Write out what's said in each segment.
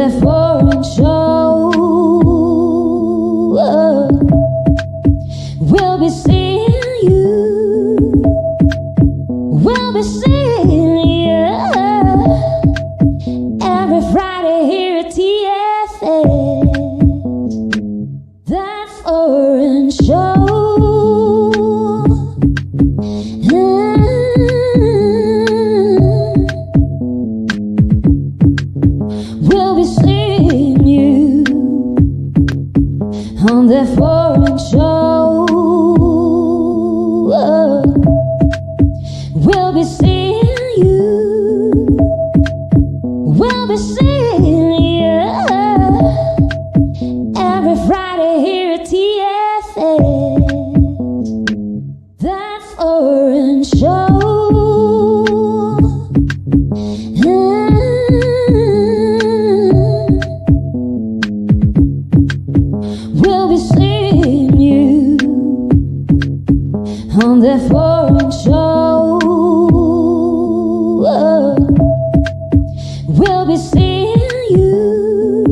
the foreign show. We'll be seeing you. We'll be seeing you every Friday here at TFS. That foreign show. We'll be seeing you on the foreign show. We'll be seeing you. We'll be seeing you every Friday here at TFS. That foreign show. We'll be seeing you on the foreign show. We'll be seeing you.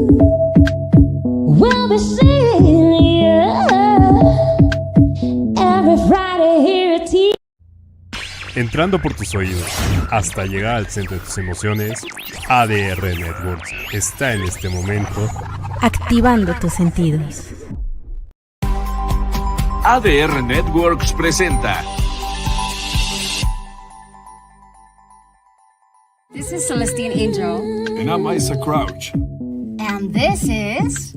We'll be seeing you every Friday here at T. Entrando por tus oídos hasta llegar al centro de tus emociones, ADR Networks está en este momento activando tus sentidos. ADR Networks presenta. This is Celestine Angel. And I'm Isaac Crouch. And this is...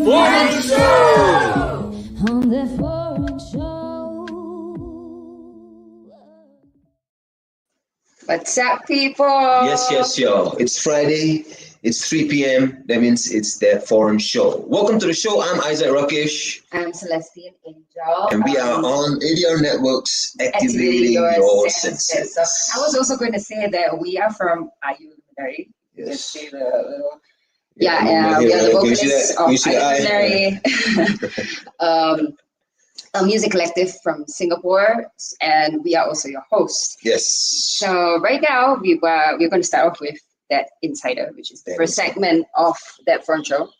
Foreign Show! On the foreign show. What's up, people? Yes, yo. It's Friday. It's 3 p.m. That means it's the foreign show. Welcome to the show. I'm Isaac Rakesh. I'm Celestine Angel. And we are on ADR Networks, activating your senses. So I was also going to say that we are from IU Luminary. Yes. Let's say the little... we are the vocalists of IU Luminary. A music collective from Singapore, and we are also your host. Yes. So right now, we're going to start off with That Insider, which is the first segment of that front show.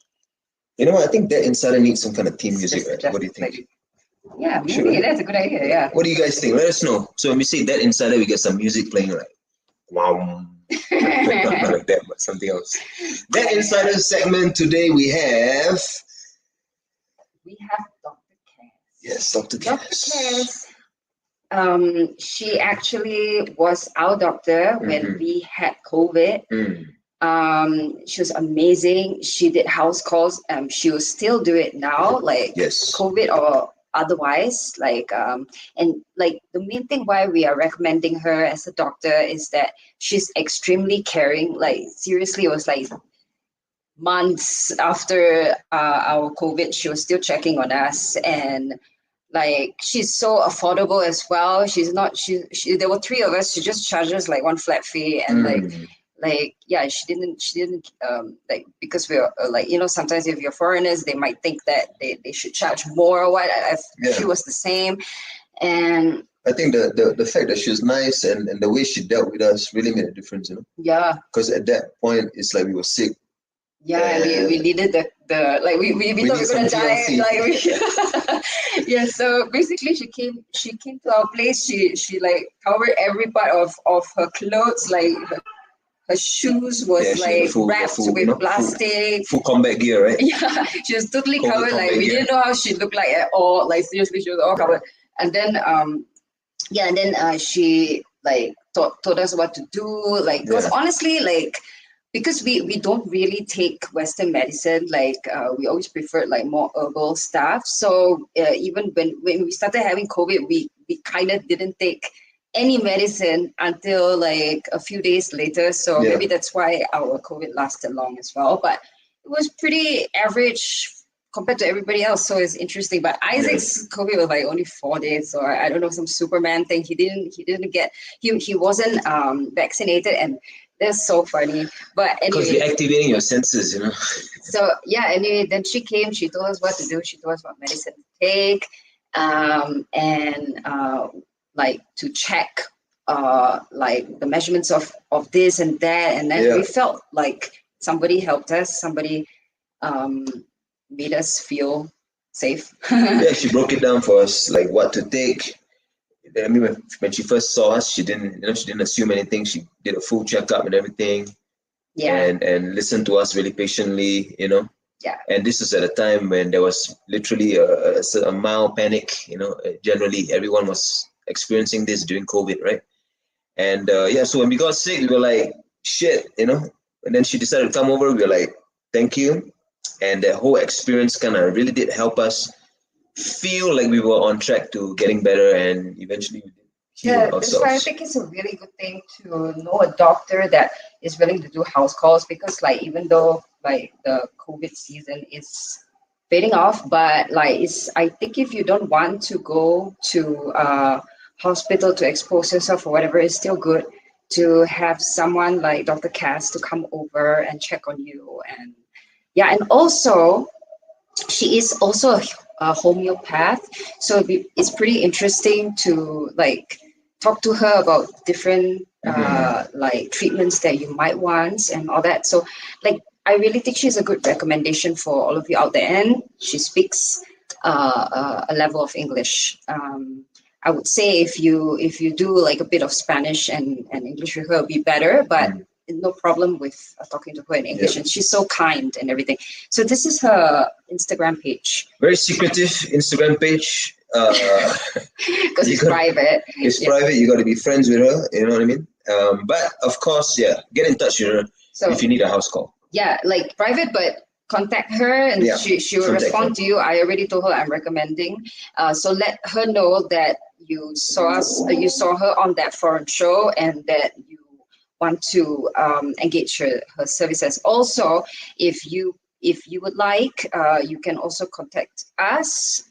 You know what? I think That Insider needs some kind of theme music, right? What do you think? Yeah, maybe that's a good idea. Yeah. What do you guys think? Let us know. So when we say That Insider, we get some music playing, like wow, not like that, but something else. That Insider segment today we have Dr. Cass. Yes, Dr. Dr. Cass. Cass. She actually was our doctor when we had COVID. She was amazing. She did house calls. She will still do it now, like COVID or otherwise. And the main thing why we are recommending her as a doctor is that she's extremely caring. Like seriously, it was like months after our COVID, she was still checking on us, and like she's so affordable as well. She's not she there were three of us. She just charges like one flat fee, and she didn't because we're sometimes if you're foreigners they might think that they should charge more or what. She was the same, and I think the fact that she was nice and the way she dealt with us really made a difference, you know. Yeah. Because at that point it's like we were sick. Yeah, we needed the we thought we were gonna die. Yeah, so basically she came to our place. She like covered every part of her clothes, like her shoes was wrapped with plastic. Full combat gear, right? Yeah, she was totally covered. Like we didn't know how she looked like at all. Like seriously, she was all covered. And then she like told us what to do. Like because honestly, like because we don't really take Western medicine, like we always preferred like more herbal stuff. So even when we started having COVID, we kind of didn't take any medicine until like a few days later. So maybe that's why our COVID lasted long as well. But it was pretty average compared to everybody else. So it's interesting. But Isaac's COVID was like only 4 days. So I don't know, some Superman thing. He wasn't vaccinated, and that's so funny. But anyway, because you're activating your senses, you know. So yeah, anyway, then she came, she told us what to do, she told us what medicine to take, and like to check like the measurements of this and that, and then we felt like somebody helped us, somebody made us feel safe. Yeah, she broke it down for us, like what to take. I mean, when she first saw us, she didn't assume anything. She did a full checkup and everything. Yeah. And listened to us really patiently, Yeah. And this is at a time when there was literally a mild panic, generally everyone was experiencing this during COVID, right? And so when we got sick, we were like, shit, and then she decided to come over. We were like, thank you. And the whole experience kind of really did help us feel like we were on track to getting better, and eventually we did heal ourselves. That's why I think it's a really good thing to know a doctor that is willing to do house calls, because like even though like the COVID season is fading off, but like I think if you don't want to go to hospital to expose yourself or whatever, it's still good to have someone like Dr. Cass to come over and check on you. And and also she is also a homeopath, so it's pretty interesting to like talk to her about different like treatments that you might want and all that. So like I really think she's a good recommendation for all of you out there, and she speaks a level of English. I would say if you do like a bit of Spanish and English with her, it'll be better, but no problem with talking to her in English. And she's so kind and everything. So this is her Instagram page. Very secretive Instagram page. Because it's private. It's private. You got to be friends with her. You know what I mean? But of course, get in touch with her if you need a house call. Yeah, like private, but contact her and she will respond to you. I already told her I'm recommending. So let her know that you saw her on that foreign show and that you want to engage her services. Also, if you would like, you can also contact us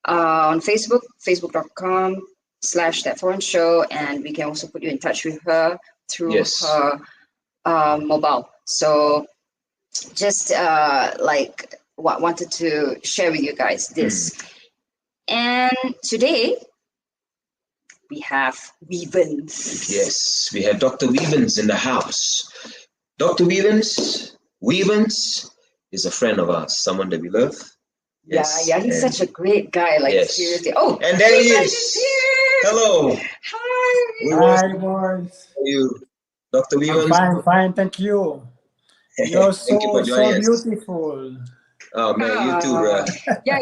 on Facebook, facebook.com/thatforeignshow, and we can also put you in touch with her through her mobile. So just like what wanted to share with you guys this. And today we have Wivens. Yes, we have Dr. Wivens in the house. Dr. Wivens is a friend of ours, someone that we love. Yes, yeah, he's such a great guy. Like seriously. Oh, and there he is. Hello. Hi. Hi, boys. How are you, Dr. Wivens? I'm fine, thank you. You're so beautiful. Oh man, you too, bro. Yeah,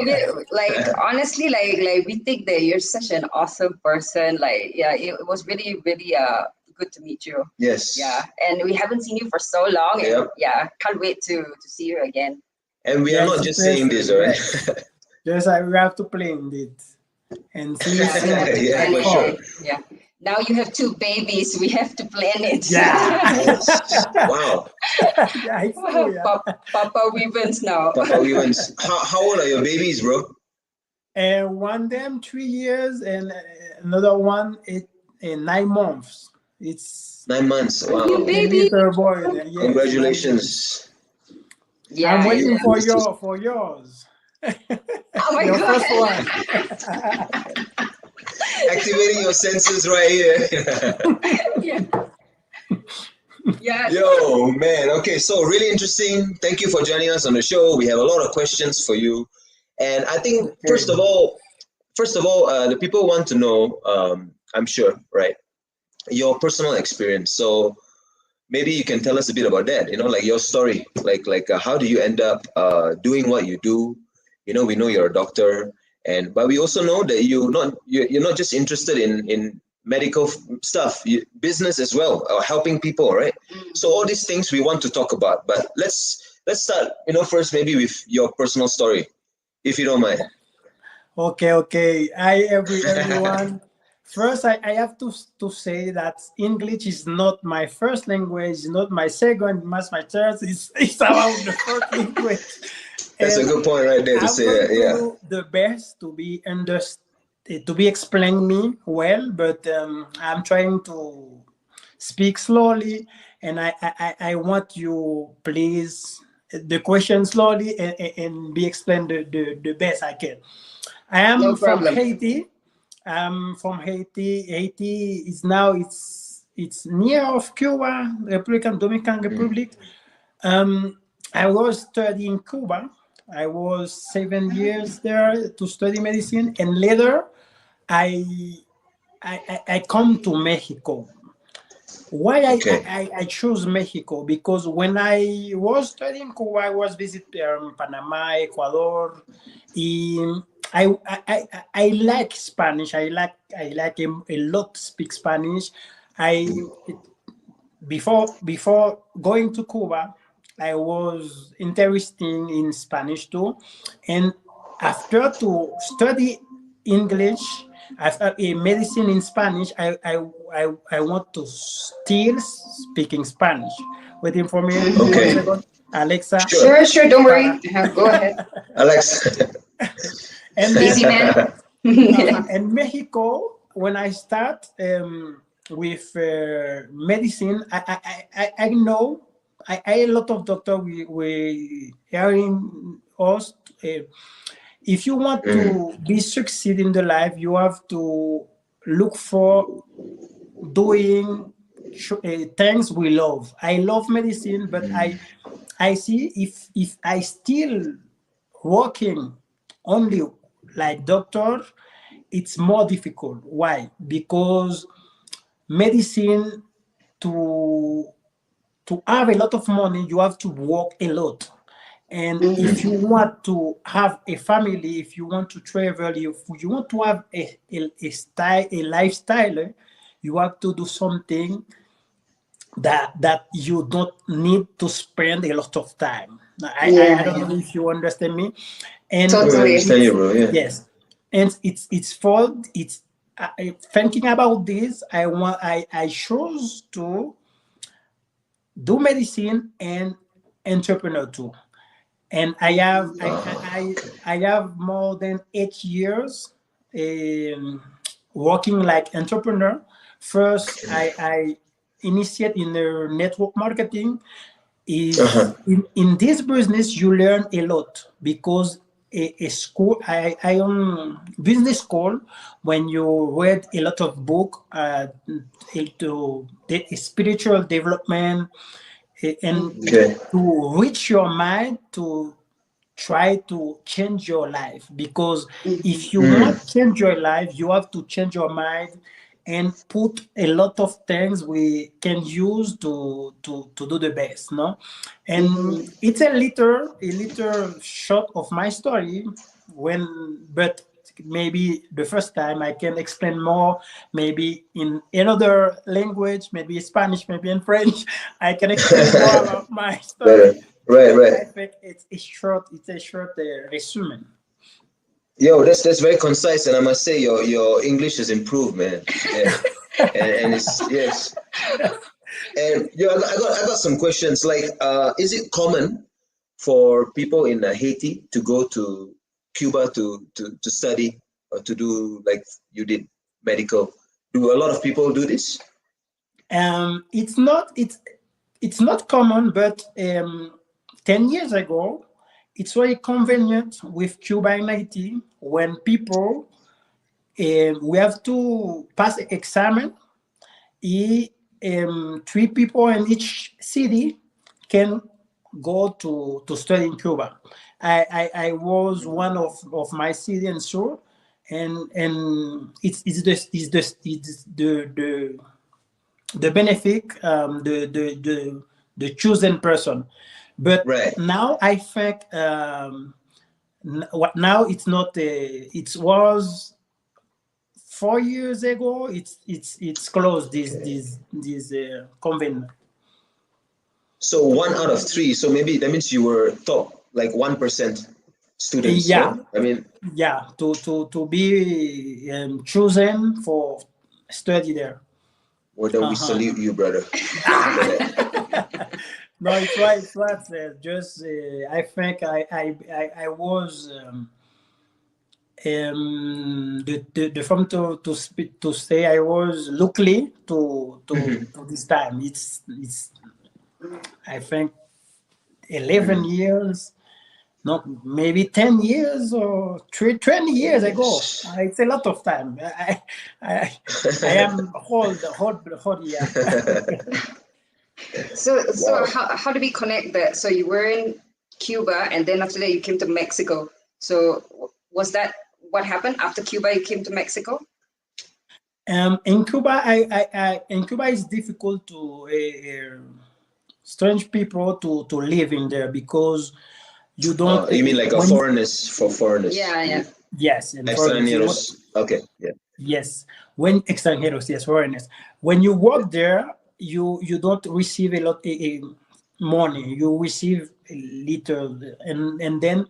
like honestly, like we think that you're such an awesome person. Like, yeah, it was really, really good to meet you. Yes. Yeah, and we haven't seen you for so long. And can't wait to see you again. And we are not just saying this, right? Yes, we have to plan it and see. Yeah, for sure. Yeah. Now you have 2 babies. We have to plan it. Yeah. Wow. Yeah, it's true, yeah. Papa Wivens now. Papa Wivens. How old are your babies, bro? One them 3 years and another one in 9 months. It's 9 months. Wow. Baby. Little boy. Yes. Congratulations. Yeah, I'm waiting for yours. Oh my Your God. first one. Activating your senses right here. Yeah. Yo, man. Okay, so really interesting. Thank you for joining us on the show. We have a lot of questions for you. And I think, first of all, the people want to know, I'm sure, right, your personal experience. So maybe you can tell us a bit about that, like your story, like how do you end up doing what you do? We know you're a doctor, but we also know that you're not just interested in medical stuff, business as well, or helping people, right? So all these things we want to talk about, but let's start, first maybe with your personal story, if you don't mind. Okay. Hi, everyone. First, I have to say that English is not my first language, not my second, my third. It's about the first language. That's a good point right there to say that. Yeah. Do the best to be explained me well, but I'm trying to speak slowly, and I want you please the question slowly and be explained the best I can. I am from Haiti. I'm from Haiti. Haiti is now it's near of Cuba, Dominican Republic. I was studying Cuba. I was 7 years there to study medicine, and later I I come to Mexico. Why Okay. I chose Mexico? Because when I was studying Cuba, I was visiting Panama, Ecuador. In, I like Spanish. I like a lot to speak Spanish. I before going to Cuba, I was interested in Spanish too, and after to study English, after a medicine in Spanish, I want to still speaking Spanish. Waiting for me one Okay. second, Alexa. Sure. Sure, sure, don't worry. Para. Go ahead. Alex. And then Easy man. in Mexico, when I start with medicine, I know a lot of doctors we hearing us. If you want to be succeed in the life, you have to look for doing things we love. I love medicine, but I see if I still working only like doctor, it's more difficult. Why? Because medicine to have a lot of money, you have to work a lot. And if you want to have a family, if you want to travel, if you want to have a lifestyle, you have to do something that you don't need to spend a lot of time. I Yeah, don't yeah. know if you understand me. And I Totally. understand you, bro. Yeah. yes, and it's for it's thinking about this. I chose to do medicine and entrepreneur too. And I have more than 8 years um, working like entrepreneur. First, I initiate in the network marketing. Is Uh-huh. in this business you learn a lot because a school I own business school. When you read a lot of book into the spiritual development and Okay. to reach your mind to try to change your life, because if you want to change your life you have to change your mind and put a lot of things we can use to do the best, no? And it's a little short of my story, but maybe the first time I can explain more, maybe in another language, maybe Spanish, maybe in French. I can explain more about my Better. story, Right, but right. I think it's a short resume. Yo, that's very concise, and I must say your English has improved, man. Yeah, and it's yes. And yo, I got some questions. Like, is it common for people in Haiti to go to Cuba to study or to do like you did medical? Do a lot of people do this? It's not common, but 10 years ago, it's very convenient with Cuba and Haiti when people we have to pass exam. 3 people in each city can go to study in Cuba. I was one of my city and so, and it's the benefit, the chosen person. But Right. now I think what now it's not it was 4 years ago. It's closed this convent. So 1 out of 3. So maybe that means you were top like 1% students. Yeah, No, I mean, yeah, to be chosen for study there. well, then we Uh-huh. salute you, brother. No, it's right. It's right. Just I think I was the from to speak to say I was lucky to this time. It's I think 11 years not maybe 10 years or 20 years ago. It's a lot of time. I am old, yeah. So how did we connect that? So you were in Cuba, and then after that you came to Mexico. So was that what happened after Cuba? You came to Mexico. In Cuba, in Cuba, it's difficult to strange people to live in there because you don't. You mean like a foreigners for foreigners? Yeah. Yes, and extranjeros. Okay, yeah. Yes, when extranjeros, yes, foreigners. When you work there, you don't receive a lot money. You receive a little, and then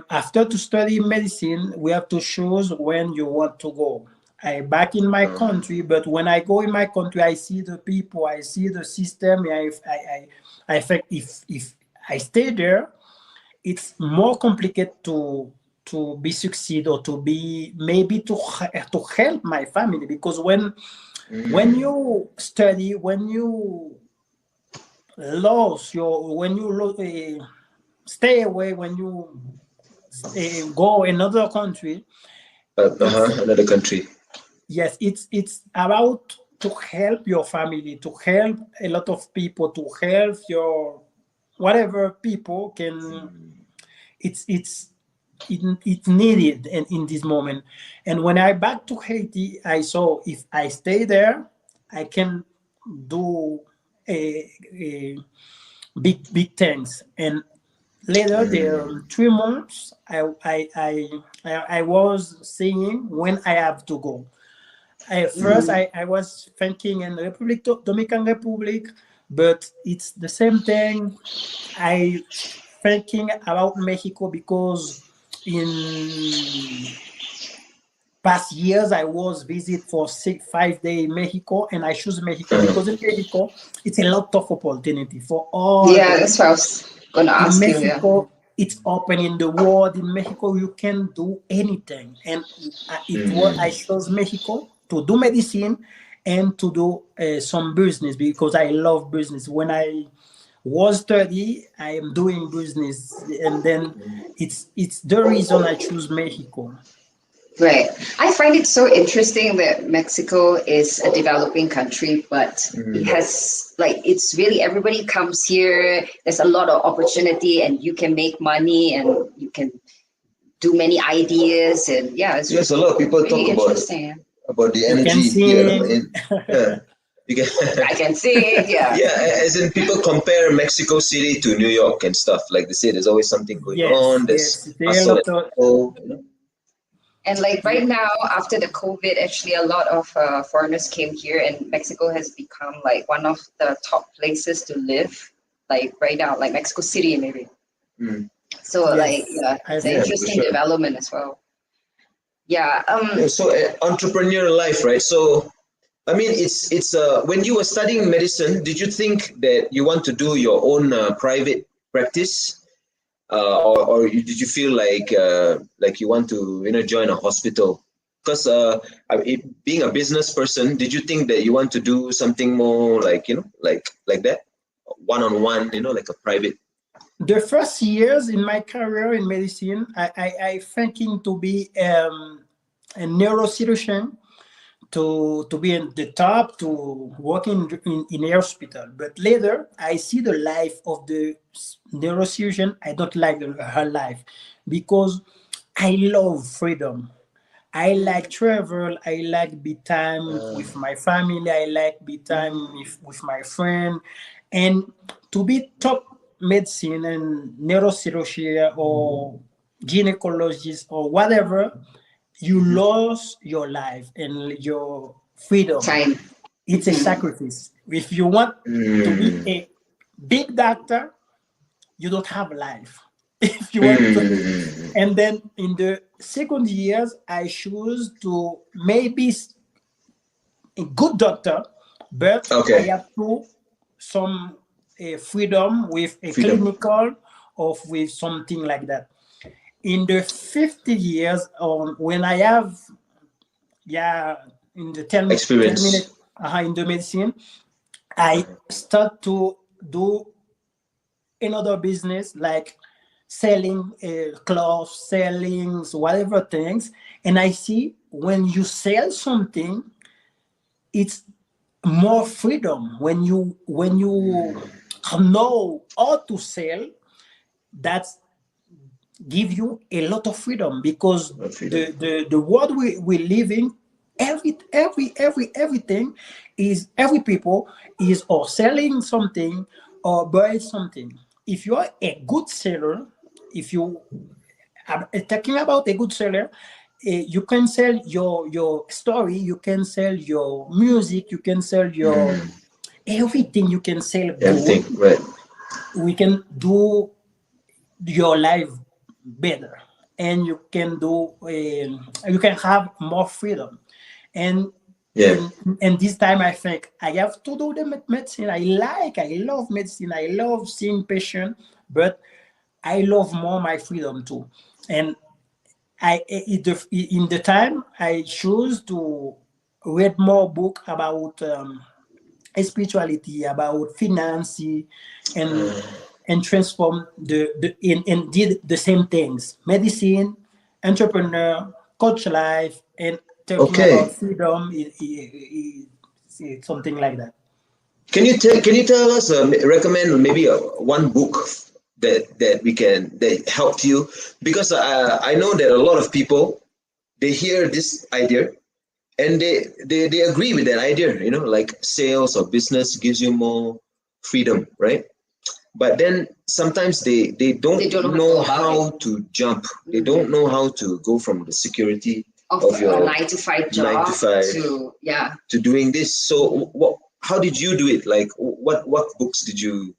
after to study medicine, we have to choose when you want to go. I back in my country, but when I go in my country, I see the people, I see the system. I think if I stay there, it's more complicated to be succeed or to be maybe to help my family, because when you study, when you stay away, when you go another country, another country. yes, it's about to help your family, to help a lot of people, to help your whatever people can. It's needed in this moment. And when I back to Haiti, I saw if I stay there, I can do a big things. And later, there 3 months, I was saying when I have to go. First, I was thinking in Dominican Republic, but it's the same thing. I thinking about Mexico because in past years I was visit for 5 days in Mexico, and I choose Mexico because in Mexico it's a lot of opportunity for all. Yeah, that's what I was gonna ask in you. Mexico, it's open in the world. In Mexico, you can do anything, and I chose Mexico to do medicine and to do some business because I love business. When I was 30, I am doing business, and then it's the reason I choose Mexico. Right. I find it so interesting that Mexico is a developing country, but it has it's really everybody comes here. There's a lot of opportunity, and you can make money, and you can do many ideas, and it's yes, a lot of people really talk about the energy here. You can I can see, yeah. Yeah, as in people compare Mexico City to New York and stuff. Like they say, there's always something going on. There's hustle and people, And right now, after the COVID, actually a lot of foreigners came here, and Mexico has become one of the top places to live. Right now, Mexico City maybe. So it's an interesting development as well. Yeah. So entrepreneur life, right? So I mean, it's when you were studying medicine, did you think that you want to do your own private practice? Or did you feel like you want to join a hospital? Because being a business person, did you think that you want to do something more like that, one-on-one, like a private? The first years in my career in medicine, I thinking to be a neurosurgeon, to be in the top, to work in a hospital. But later, I see the life of the neurosurgeon. I don't like her life because I love freedom. I like travel. I like be time with my family. I like be time with my friend. And to be top medicine and neurosurgeon or gynecologist or whatever, you lose your life and your freedom. Time. It's a sacrifice. If you want to be a big doctor, you don't have life. If you want to, and then in the second years, I choose to maybe a good doctor, but I have to some freedom with a clinical or with something like that. In the 50 years, when I have, in the 10 minutes in the medicine, I start to do another business like selling clothes, selling whatever things, and I see when you sell something, it's more freedom. When you know how to sell, that's give you a lot of freedom, because the world we live in, everything is, every people is or selling something or buying something. If you are a good seller, if you are talking about a good seller, you can sell your story, you can sell your music, you can sell your everything, you can sell Everything, good. right? We can do your life better, and you can do you can have more freedom. And Yeah. in this time, I think I have to do the medicine. I love medicine, I love seeing patient, but I love more my freedom too. And in the time I choose to read more book about spirituality, about finance, and transform and did the same things: medicine, entrepreneur, coach life, and talking about Okay. freedom, something like that. Can you tell us recommend maybe one book that helped you, because I know that a lot of people, they hear this idea and they agree with that idea, like sales or business gives you more freedom, right? But then sometimes they don't don't know know how how to jump. They don't know how to go from the security of of a your 9 to 5 9 job to 5 to doing this. So how did you do it? Like what books did you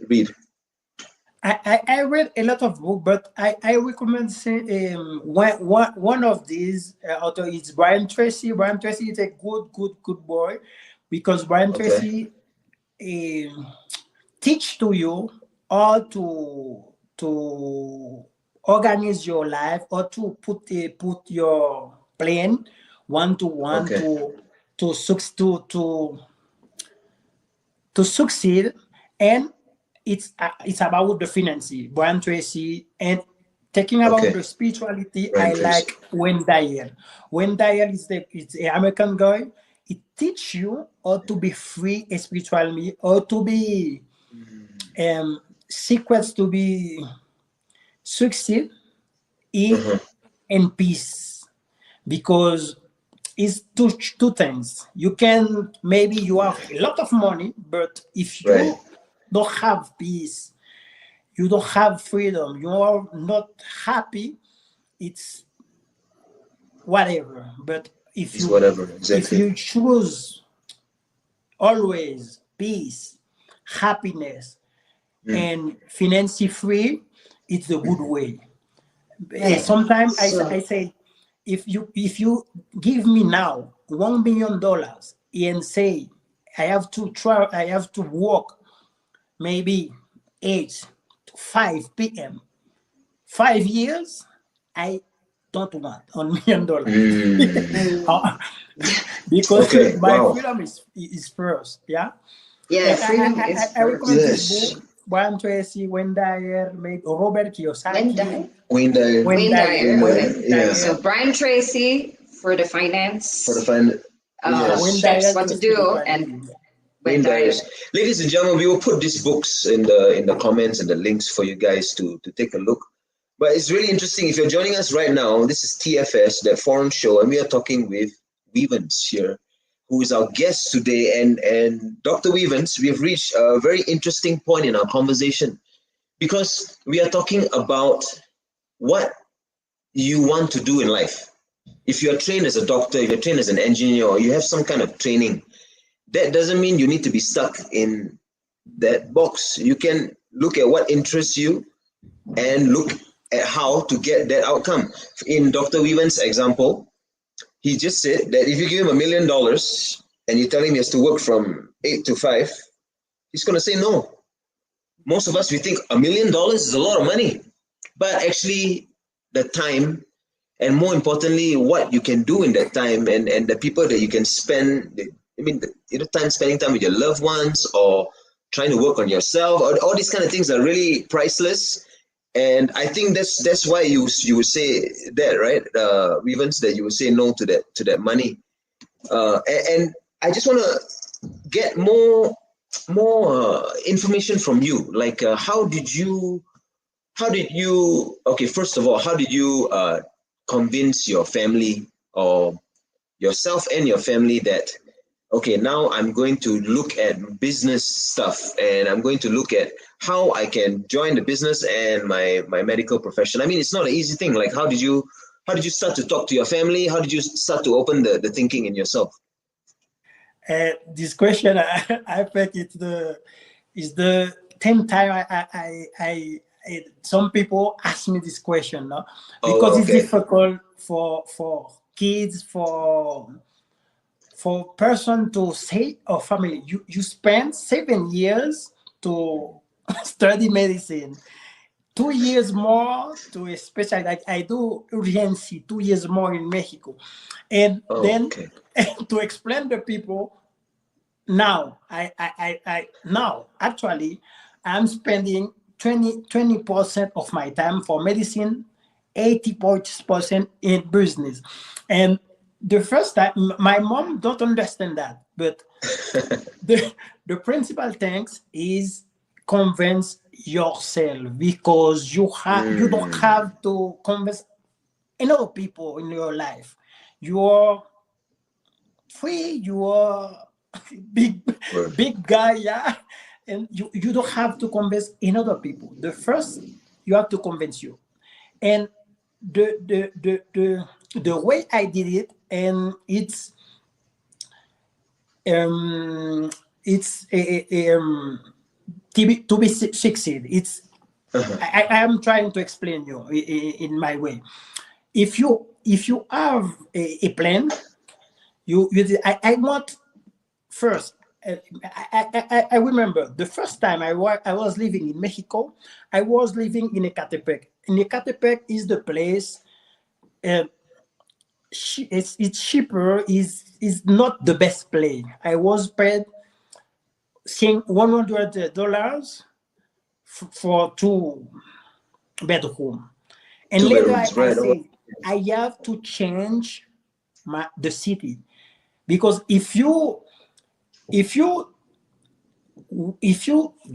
read? I read a lot of books, but I recommend one of these author is Brian Tracy. Brian Tracy is a good boy, because Brian Okay. Tracy teach to you how to organize your life, or to put your plan one to one Okay. to succeed. And it's about the finances, Brian Tracy. And talking about Okay. the spirituality, Brian I Tracy. like Wayne Dyer. Wayne Dyer is an American guy. It teach you how to be free spiritually, or to be secrets to be succeed Uh-huh. in peace. Because it's two things. You can, maybe you have a lot of money, but if Right. you don't have peace, you don't have freedom, you are not happy, it's whatever. But It's whatever, if exactly. you choose always peace, happiness, and financially free, it's a good way. Sometimes I say, if you give me now $1 million and say I have to work maybe 8 to 5 p.m. 5 years, I don't want $1 million. Because Okay. my Wow. freedom is first. Yeah. Yeah, And freedom is I recommend first. this Yes. book: Brian Tracy, Wayne Dyer, maybe Robert When Kiyosaki. Dyer? Wayne Dyer. Wayne Wayne Dyer. Dyer, okay. Yeah. So Brian Tracy for the finance, For the fun. Wayne Yes. Dyer steps what to to do, spirituality. and Wayne Wayne Dyer. Dyers. Ladies and gentlemen, we will put these books in the comments and the links for you guys to take a look. But it's really interesting. If you're joining us right now, this is TFS, the foreign show, and we are talking with Wivens here, who is our guest today. And Dr. Wivens, we have reached a very interesting point in our conversation, because we are talking about what you want to do in life. If you're trained as a doctor, if you're trained as an engineer, or you have some kind of training, that doesn't mean you need to be stuck in that box. You can look at what interests you and look at how to get that outcome. In Dr. Wivens' example, he just said that if you give him $1 million and you tell him he has to work from 8 to 5, he's going to say no. Most of us, we think $1 million is a lot of money, but actually the time, and more importantly, what you can do in that time, and the people that you can spend, time spending time with your loved ones, or trying to work on yourself. All these kind of things are really priceless. And I think that's why you would say that, right? Wivens, that you would say no to that money. And I just want to get more information from you. Like, how did you? Okay, first of all, how did you convince your family or yourself and your family that, okay, now I'm going to look at business stuff and I'm going to look at how I can join the business and my medical profession? I mean, it's not an easy thing. Like, how did you start to talk to your family? How did you start to open the thinking in yourself? This question, I think it's the 10th time I some people ask me this question, no? Because it's difficult for kids, for person to say, or family, you spend 7 years to study medicine, 2 years more to a special, like I do urgency, 2 years more in Mexico. And then to explain to people, now now actually I'm spending 20% of my time for medicine, 80% in business. And the first time, my mom don't understand that, but the principal thing is convince yourself, because you don't have to convince other people in your life. You are free, you are big guy, yeah, and you don't have to convince other people. The first, you have to convince you. And the way I did it, and it's to be succeed. It's I am trying to explain you in my way. If you have a plan, I want first. I remember the first time I was living in Mexico. I was living in Ecatepec. And Ecatepec is the place. It's cheaper. Is not the best place. I was paid $100 for 2 bedroom, and later I said I have to change the city, because if you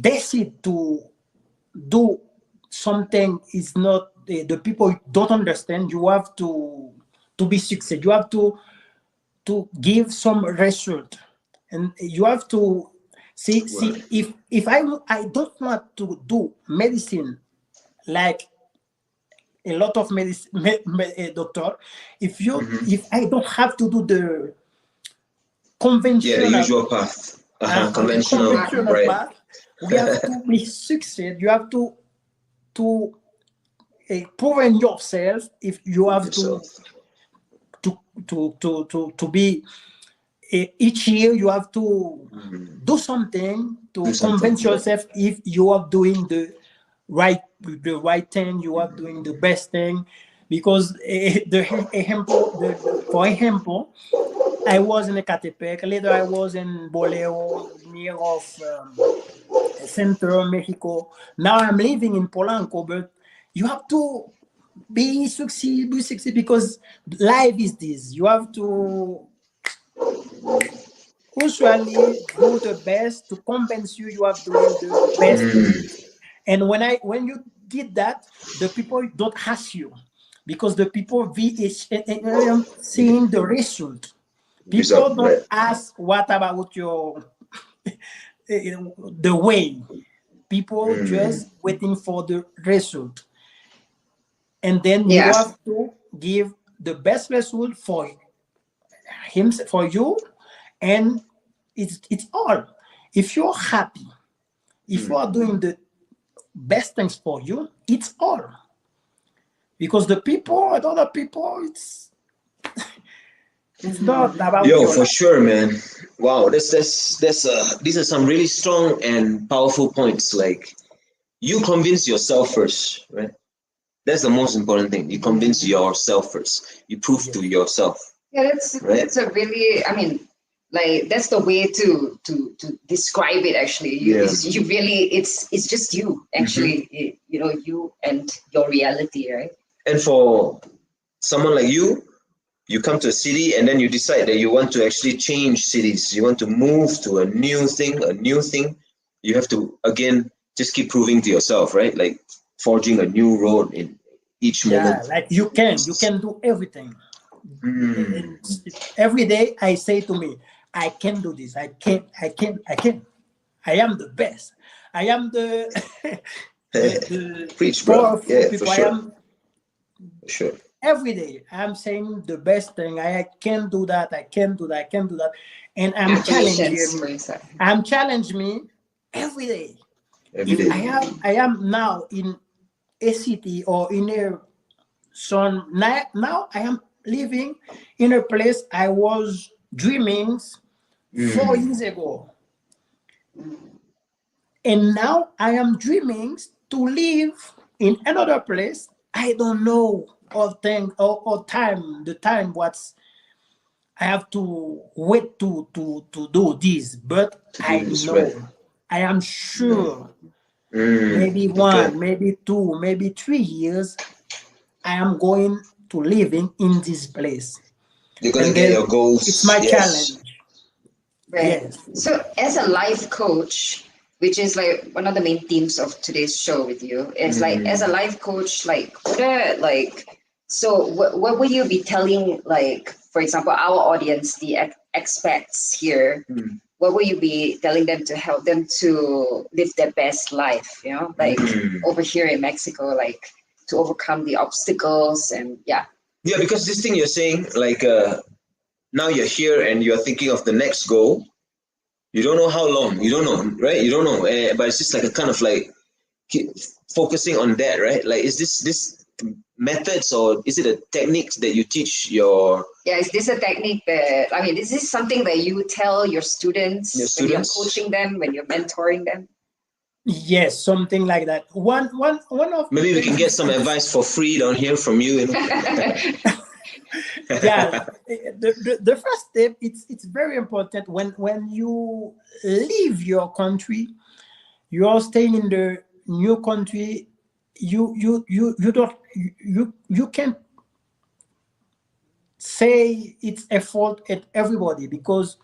decide to do something is not the people don't understand, you have to be success. You have to give some result, and you have to see if I don't want to do medicine like a lot of medicine doctor. If I don't have to do the conventional, the usual path, conventional path, we have to be success. You have to prove yourself. If you have to be each year, you have to do something to convince yourself if you are doing the right thing, you are doing the best thing. Because for example, I was in Ecatepec, later I was in Boleo, near of Central Mexico. Now I'm living in Polanco, but you have to be succeed, because life is this. You have to usually do the best to convince you have doing the best. And when you did that, the people don't ask you, because the people seeing the result. People don't ask what about your the way. People just waiting for the result, and then you have to give the best result for him, for you, and it's all. If you're happy, if you are doing the best things for you, it's all. Because the people and other people, it's not about for sure, man. Wow, these are some really strong and powerful points. Like, you convince yourself first, right? That's the most important thing. You convince yourself first. You prove to yourself. Yeah, that's a really, I mean, Like that's the way to describe it. Actually, Yeah. you really it's just you. Actually, you know, you and your reality, right? And for someone like you come to a city and then you decide that you want to actually change cities. You want to move to a new thing. You have to, again, just keep proving to yourself, right? Like forging a new road in each Yeah, moment. like you can do everything. And every day I say to me, I can do this. I can. I am the best. I am the Preach, bro. powerful Yeah, for people. I sure. am For sure. every day. I'm saying the best thing. I can do that. I can do that. I can do that. And I'm Affirmations for challenging. yourself. I'm challenging me every day. Every If day. I am now in a city or in a son now I am living in a place I was dreaming 4 years ago. And now I am dreaming to live in another place. I don't know or time, the time what's I have to wait to do this, but I This, know, right. I am sure Mm, maybe okay. 1, maybe 2, maybe 3 years, I am going to living in this place. You're gonna And get then your goals. it's my Yes. challenge. Right. Yes. So, as a life coach, which is like one of the main themes of today's show with you, is like as a life coach, like what are like, so what will you be telling, like, for example, our audience, the expats here, what will you be telling them to help them to live their best life, you know, like over here in Mexico, like to overcome the obstacles and yeah. Yeah, because this thing you're saying, like now you're here and you're thinking of the next goal. You don't know how long. You don't know, right? You don't know. But it's just like a kind of like keep focusing on that, right? Like, is this methods or is it a techniques that you teach your Yeah, is this a technique that, I mean, is this something that you tell your students, when you're coaching them, when you're mentoring them? Yes, something like that. One of maybe we the can get some advice for free down here from you? yeah, the first step, it's very important when you leave your country, you are staying in the new country, you don't you can't say it's a fault at everybody because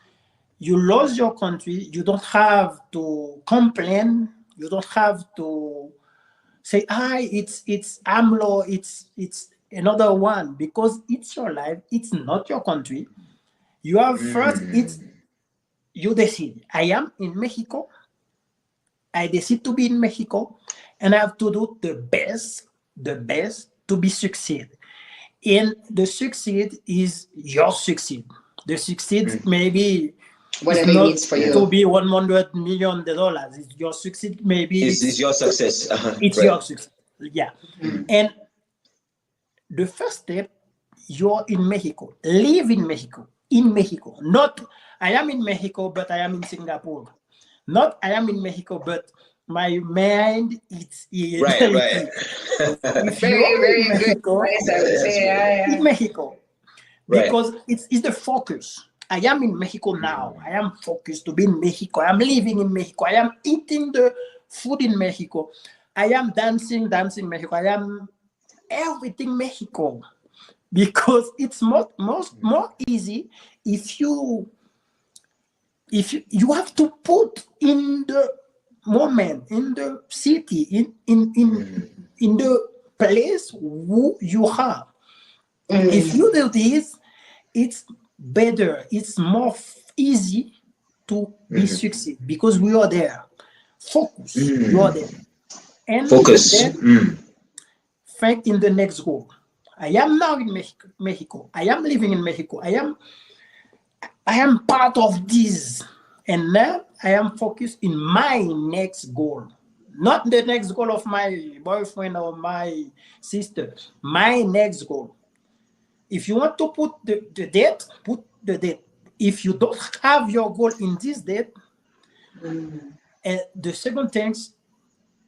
you lost your country. You don't have to complain. You don't have to say, it's AMLO, it's another one, because it's your life. It's not your country. You have first, it's you decide. I am in Mexico. I decide to be in Mexico, and I have to do the best to be succeed. And the succeed is your succeed. The succeed maybe Whatever it's it not means for you. to be $100 million. It's your succeed. Maybe It's your success. it's Right. your success. Yeah. And the first step, you're in Mexico. Live in Mexico. In Mexico. Not I am in Mexico, but I am in Singapore. Not I am in Mexico, but my mind it's in Right. if Very, you're very in good Mexico, advice, I would say. Yeah. in Mexico, Right. because it's the focus. I am in Mexico now. I am focused to be in Mexico. I am living in Mexico. I am eating the food in Mexico. I am dancing Mexico. I am everything Mexico, because it's more easy if you have to put in the moment, in the city, in the place who you are. If you do this, it's better. It's more easy to be succeed because we are there. Focus. You are there. And Focus. then think in the next goal. I am now in Mexico. I am living in Mexico. I am part of this. And now I am focused in my next goal. Not the next goal of my boyfriend or my sister. My next goal. If you want to put the date, put the date. If you don't have your goal in this date, and the second thing,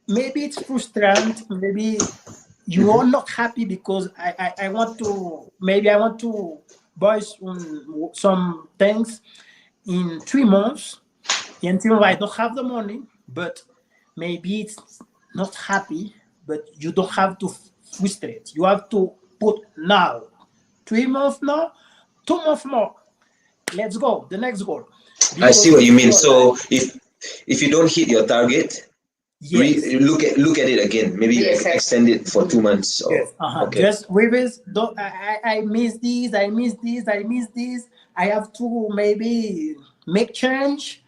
maybe it's frustrating, maybe you are not happy because I want to buy some things. in 3 months until I don't have the money, but maybe it's not happy, but you don't have to frustrate. You have to put now. 3 months now, 2 months more. Let's go. The next goal. I see what you mean. So Life. if you don't hit your target, Yes. look at it again. Maybe extend it for 2 months. Or, Yes. okay. Just Wivens, don't I miss this, I miss this, I miss this. I have to maybe make change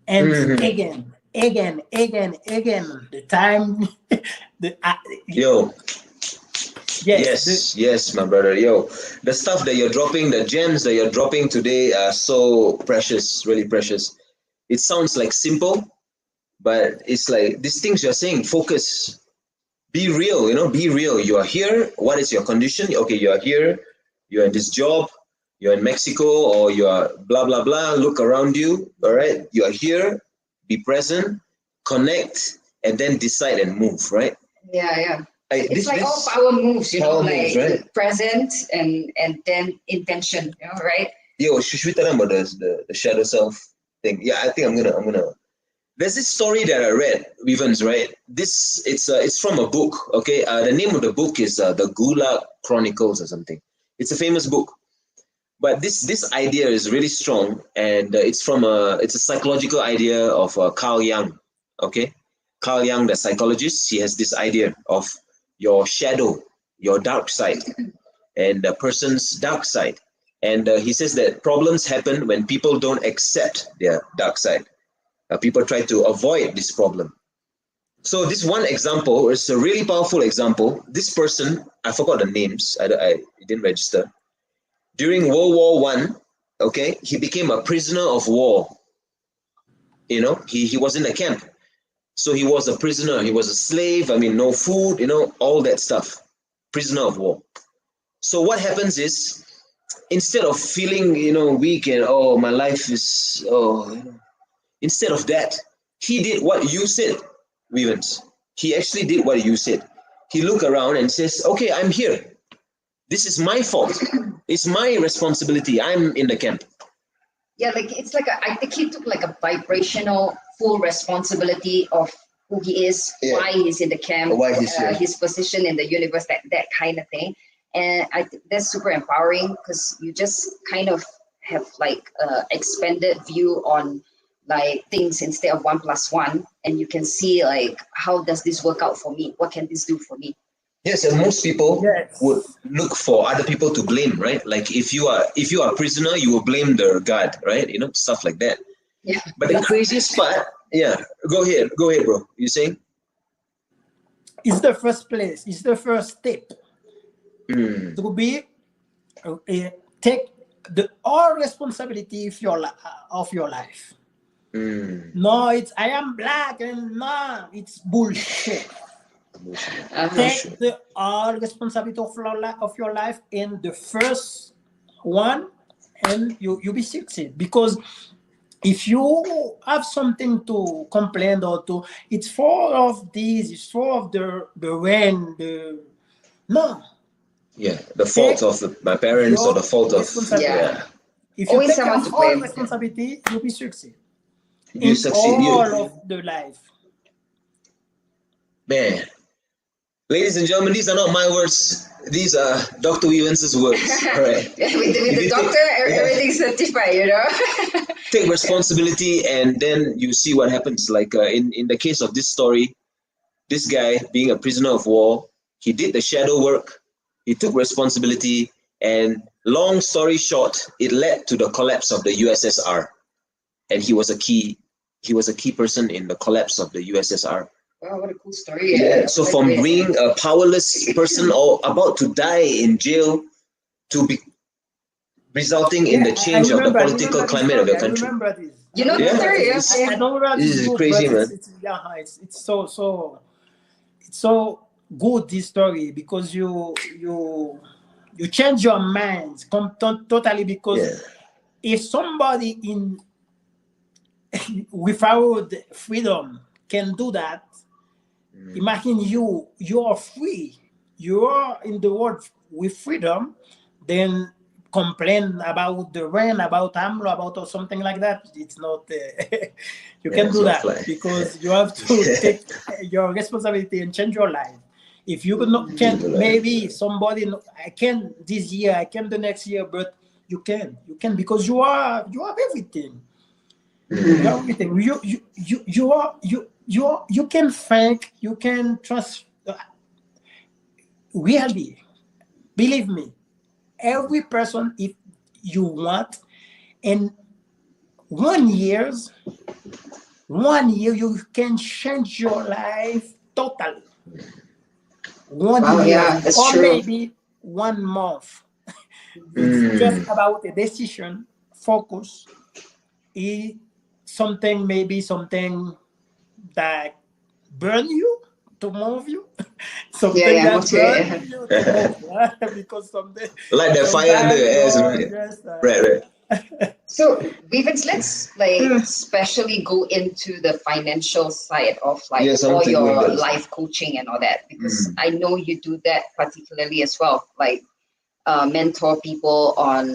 and again. The time Yo. yes, Yes, my brother. Yo, the stuff that you're dropping, the gems that you're dropping today are so precious, really precious. It sounds like simple, but it's like these things you're saying, focus, be real, be real. You are here. What is your condition? Okay, you are here. You're in this job. You're in Mexico, or you are blah, blah, blah. Look around you. All right. You are here. Be present, connect, and then decide and move, right? Yeah. It's like all power moves, power moves, right? Present and then intention, right? Yo, should we tell them about the shadow self thing? Yeah, I think I'm gonna. There's this story that I read, Wivens, right? It's from a book. Okay, the name of the book is the Gulag Chronicles or something. It's a famous book, but this idea is really strong, and it's a psychological idea of Carl Jung. Okay, Carl Jung, the psychologist, he has this idea of your shadow, your dark side, and the person's dark side. And he says that problems happen when people don't accept their dark side. People try to avoid this problem. So this one example is a really powerful example. This person, I forgot the names, I didn't register. During World War One, okay, he became a prisoner of war. He was in a camp. So he was a prisoner, he was a slave, no food, all that stuff. Prisoner of war. So what happens is, instead of feeling, weak and, oh, my life is, instead of that, he did what you said, Wivens. He actually did what you said. He looked around and says, okay, I'm here. This is my fault. It's my responsibility. I'm in the camp. Yeah, it's like I think he took like a vibrational full responsibility of who he is, why he's in the camp, why he's here. His position in the universe, that kind of thing. And I think that's super empowering because you just kind of have like expanded view on like things instead of 1+1, and you can see like, how does this work out for me? What can this do for me? Yes, and most people would look for other people to blame, right? Like if you are a prisoner, you will blame the guard, right? Stuff like that. Yeah. But the craziest part, go ahead, bro. You saying? It's the first place. It's the first step to be take the all responsibility of your life. No, I am black, and no, it's bullshit. Take the all responsibility of your life in the first one, and you be succeed. Because if you have something to complain or it's full of this, it's full of the rain, no. Yeah, the fault of my parents or the fault of If you take your full responsibility, you'll be succeed. You succeed. All of the life. Man. Ladies and gentlemen, these are not my words. These are Dr. Wivens' words. All right. with the doctor, everything's certified, Take responsibility, and then you see what happens. Like in the case of this story, this guy being a prisoner of war, he did the shadow work, he took responsibility, and long story short, it led to the collapse of the USSR. And he was a key person in the collapse of the USSR. Wow, what a cool story. Yeah. So from being a powerless person or about to die in jail to be resulting in the change of the political climate of the country. I remember this. You know the story, I don't remember this is crazy, man. It's so good, this story, because you change your mind totally, because if somebody without freedom can do that, imagine you are free, you are in the world with freedom, then complain about the rent, about AMLO, about or something like that. It's not. You can do that because you have to take your responsibility and change your life. If you can, maybe somebody, I can this year, I can the next year, but you can because you have everything. You have everything. You can think, you can trust. Really, believe me, every person, if you want, in 1 year, you can change your life totally. 1 year, yeah, that's or true. maybe 1 month. It's just about a decision, focus. Maybe something that burn you to move you, something that motivate. burn you to move, because something Like the fire under your ass, sometimes man. just, Right. So, Wivens, let's especially go into the financial side of Yeah, all something your like that. life coaching and all that, because I know you do that particularly as well, mentor people on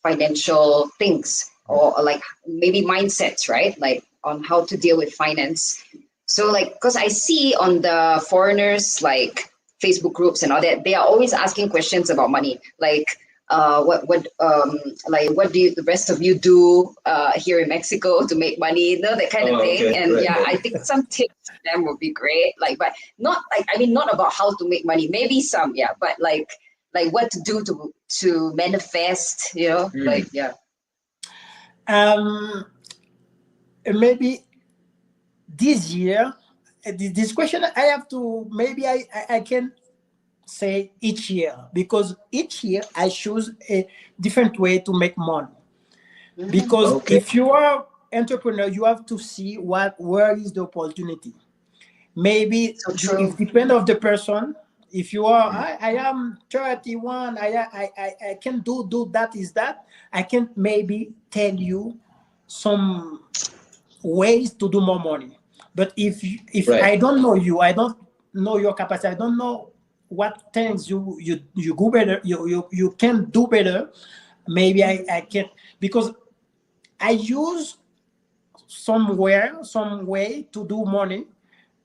financial things, or like maybe mindsets, right? Like on how to deal with finance. So because I see on the foreigners Facebook groups and all that, they are always asking questions about money, what do the rest of you do here in Mexico to make money, that kind of thing. Okay. And right. I think some tips for them would be great, but not not about how to make money, maybe some, but like what to do to manifest, maybe this year, this question I have to, maybe I can say each year, because each year I choose a different way to make money. Because if you are entrepreneur, you have to see where is the opportunity. Maybe it depends on the person. If you are, I am 31, I can do that, is that I can maybe tell you some ways to do more money. But if I don't know you, I don't know your capacity, I don't know what things you go better, you can do better, maybe I can, because I use some way to do money.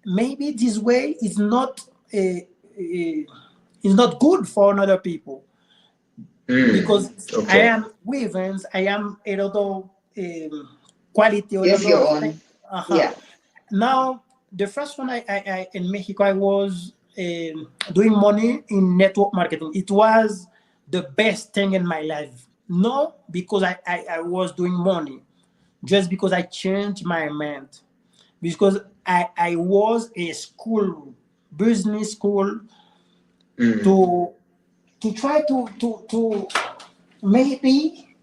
Maybe this way is not good for another people, because I am Wivens, I am a lot of quality, you have your own. Now the first one I in Mexico, I was doing money in network marketing. It was the best thing in my life. No, because I was doing money, just because I changed my mind, because I was a business school, to try to maybe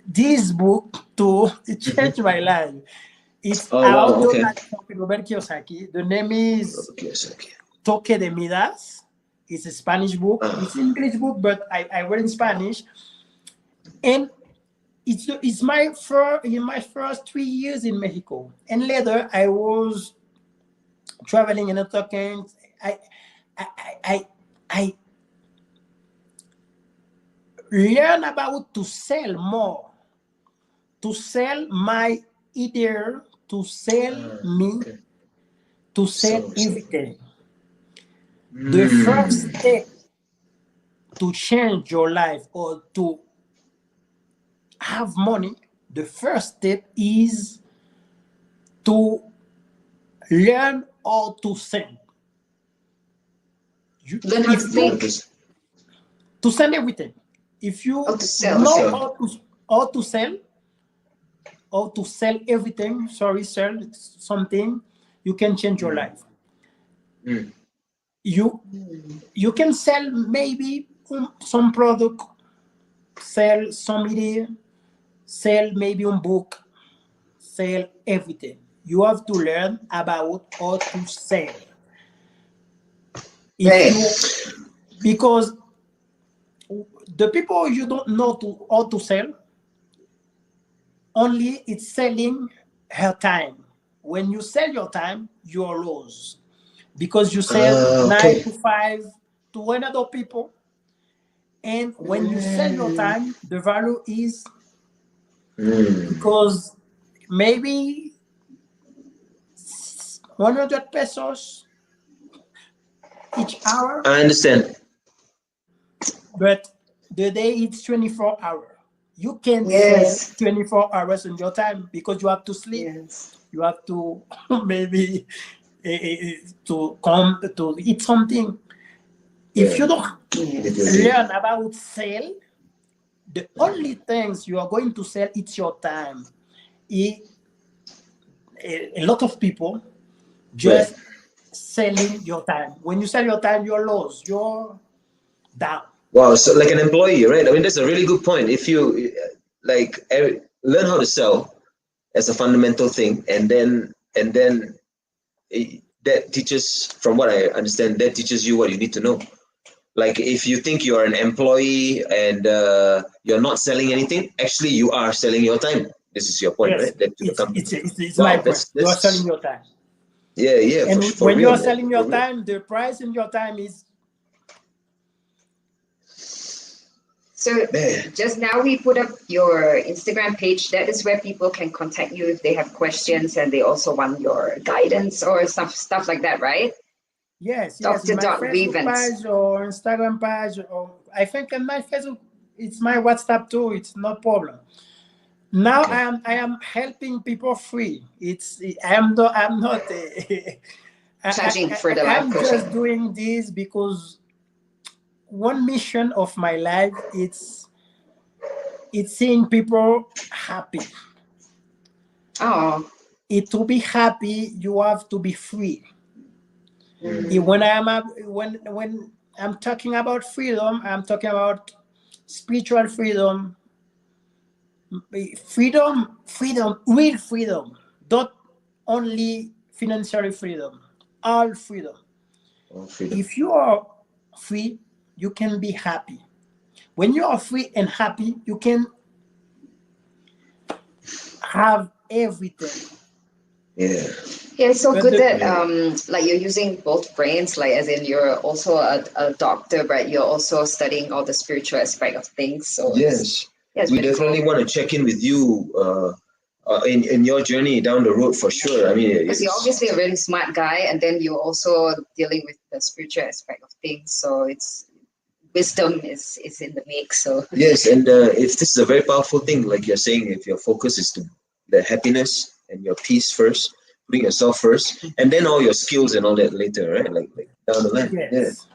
this book to change my life. It's about Robert Kiyosaki. The name is Toque de Midas. It's a Spanish book. It's an English book, but I read in Spanish. And it's my first 3 years in Mexico. And later I was traveling and talking. I learn about to sell more, to sell my idea, to sell to sell everything. The first step to change your life or to have money, the first step is to learn how to sell. Learn how to think. To sell everything. If you know how to sell everything, sell something, you can change your life. You can sell maybe some product, sell some idea, sell maybe a book, sell everything. You have to learn about how to sell. Because the people you don't know how to sell, only it's selling her time. When you sell your time, you're lost, because you sell 9 to 5 to another people. And when you sell your time, the value is because maybe 100 pesos each hour, I understand. but the day it's 24 hours. You can Yes. sell 24 hours in your time because you have to sleep. Yes. You have to maybe to come to eat something. If you don't learn about sale, the only things you are going to sell it's your time. A lot of people just selling your time. When you sell your time, you're lost. You're down. Wow, so like an employee, right? I mean, that's a really good point. If you learn how to sell as a fundamental thing, and then that teaches, from what I understand, that teaches you what you need to know. Like if you think you're an employee and you're not selling anything, actually you are selling your time. This is your point, Yes, right? That to the it's company. my Wow, point. You are selling your time. Yeah, And for when you real, are man, selling for your real. time, the price in your time is. So Man. just now we put up your Instagram page. That is where people can contact you if they have questions and they also want your guidance or stuff like that, right? Yes, Dr. my Facebook Wivens. page or Instagram page, or I think in my Facebook, it's my WhatsApp too. It's no problem. Now I am helping people free. I'm not Charging for the life I'm coaching. just doing this because one mission of my life it's seeing people happy. Oh. To be happy, you have to be free. When I'm talking about freedom, I'm talking about spiritual freedom, real freedom, not only financial freedom, all freedom. If you are free, you can be happy. When you are free and happy, you can have everything. Yeah, it's so good that like you're using both brains, like as in you're also a doctor, but you're also studying all the spiritual aspect of things. So yes, it's we really definitely cool. want to check in with you in your journey down the road for sure. I mean, Because you're obviously a really smart guy, and then you're also dealing with the spiritual aspect of things. So it's wisdom is in the mix. So yes, and if this is a very powerful thing, like you're saying, if your focus is to the happiness and your peace first, putting yourself first, and then all your skills and all that later, right? Like down the line. Yes.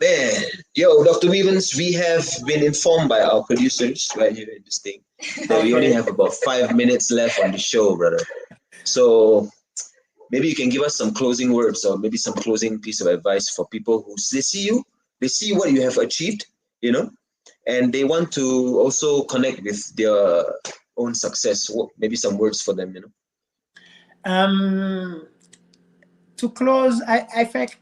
Man, yo, Dr. Wivens, we have been informed by our producers right here in this thing that we only have about 5 minutes left on the show, brother. So maybe you can give us some closing words or maybe some closing piece of advice for people who they see you, they see what you have achieved, you know, and they want to also connect with their own success. Maybe some words for them, you know. To close, I think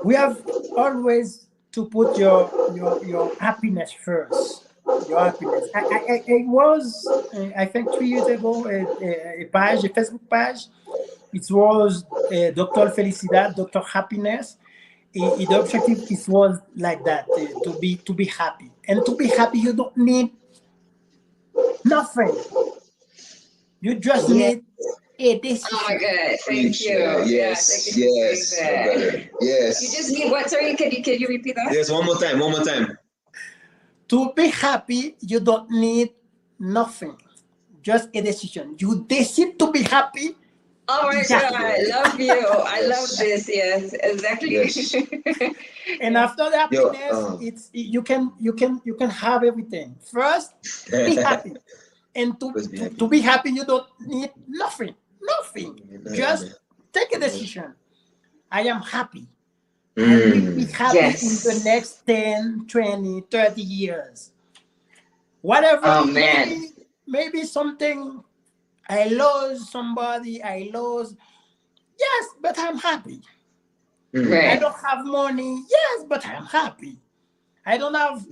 we have always to put your happiness first. Your happiness. It was I think 3 years ago a Facebook page. It was Dr. Felicidad, Dr. Happiness. The objective was like that to be happy, and to be happy you don't need nothing. You just need a decision. Oh my God! Thank you. Yes, thank you for yes, saying that. yes. You just need what? Sorry, can you repeat that? Yes, one more time. To be happy, you don't need nothing. Just a decision. You decide to be happy. Oh my God, I love you. I love this. Yes, exactly. Yes. And after the happiness, you can have everything. First, be happy. And to be happy, you don't need nothing. Just take a decision. I am happy. I will be happy in the next 10, 20, 30 years. Whatever, maybe something, I lost somebody, yes, but I'm happy. Right. I don't have money, yes, but I'm happy. I don't have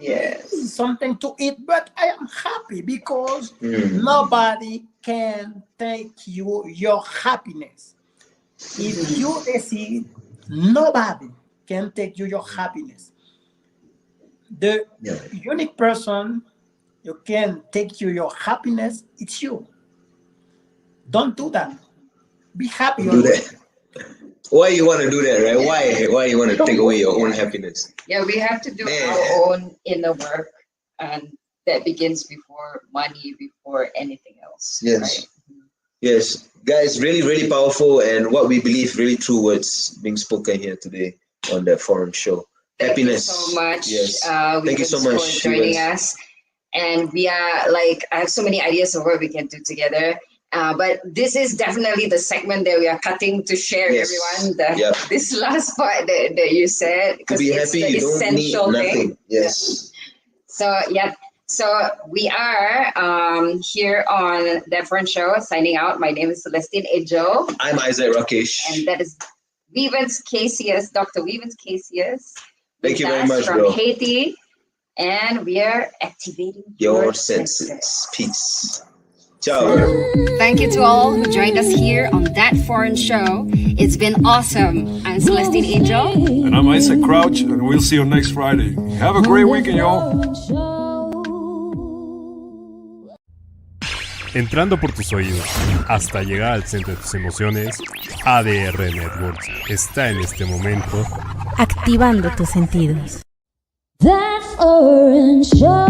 something to eat, but I am happy because nobody can take your happiness. If you decide, nobody can take your happiness. The Yeah. unique person you can take you your happiness, it's you. Don't do that. Be happy. Do that. Why you want to do that, right? Why you want to take away your own happiness? Yeah, we have to do Man. our own inner work, and that begins before money, before anything else. Yes. Right? Yes, guys, really, really powerful, and what we believe really true words being spoken here today on the forum show. Happiness. Thank you so much. Yes. Thank you so much for joining Wivens. us. And we are like, I have so many ideas of what we can do together. But this is definitely the segment that we are cutting to share Yes. everyone. Yep. This last part that you said, To because be it's happy, the you don't need essential nothing. thing. Yes. So yeah, so we are here on That Front Show signing out. My name is Celestine Angel, I'm Isaac Rakesh. and that is Wivens Casseus, Dr. Wivens Casseus. Thank you with very us much, from bro. Haiti, and we are activating Your senses. Peace. Ciao. Thank you to all who joined us here on That Foreign Show. It's been awesome. I'm Celestine Angel. And I'm Isaac Crouch, and we'll see you next Friday. Have a great weekend, y'all. Entrando por tus oídos hasta llegar al centro de tus emociones, ADR Networks está en este momento Activando tus sentidos. That foreign show.